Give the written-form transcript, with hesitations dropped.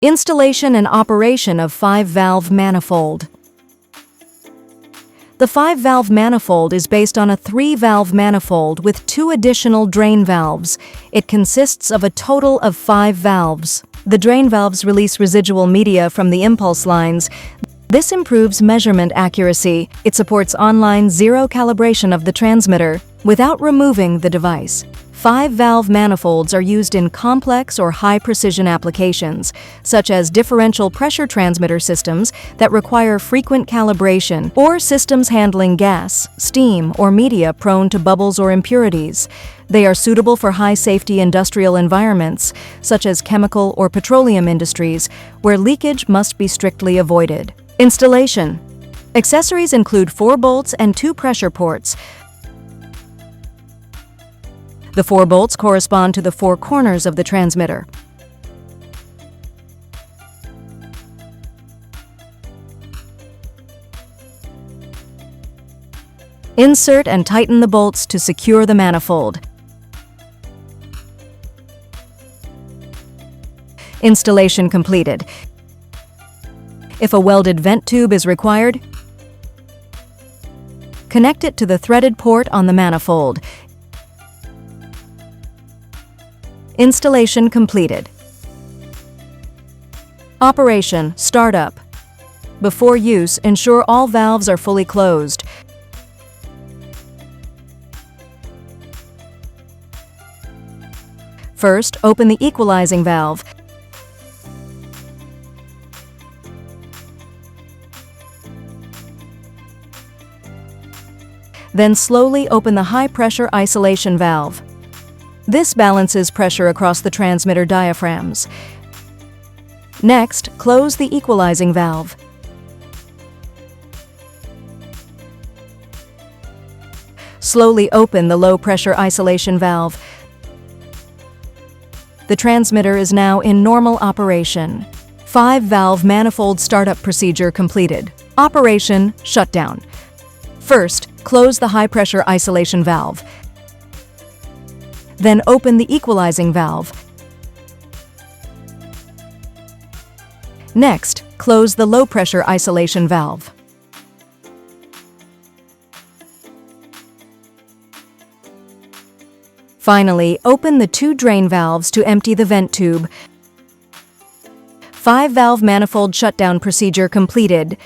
Installation and operation of 5-valve manifold. The 5-valve manifold is based on a 3-valve manifold with 2 additional drain valves. It consists of a total of 5 valves. The drain valves release residual media from the impulse lines. This improves measurement accuracy. It supports online zero calibration of the transmitter without removing the device. 5-valve manifolds are used in complex or high-precision applications, such as differential pressure transmitter systems that require frequent calibration, or systems handling gas, steam, or media prone to bubbles or impurities. They are suitable for high-safety industrial environments, such as chemical or petroleum industries, where leakage must be strictly avoided. Installation. Accessories include 4 bolts and 2 pressure ports. The 4 bolts correspond to the 4 corners of the transmitter. Insert and tighten the bolts to secure the manifold. Installation completed. If a welded vent tube is required, connect it to the threaded port on the manifold. Installation completed. Operation, startup. Before use, ensure all valves are fully closed. First, open the equalizing valve. Then slowly open the high-pressure isolation valve. This balances pressure across the transmitter diaphragms. Next, close the equalizing valve. Slowly open the low-pressure isolation valve. The transmitter is now in normal operation. 5-valve manifold startup procedure completed. Operation, shutdown. First, close the high-pressure isolation valve. Then open the equalizing valve. Next, close the low-pressure isolation valve. Finally, open the 2 drain valves to empty the vent tube. 5-valve manifold shutdown procedure completed.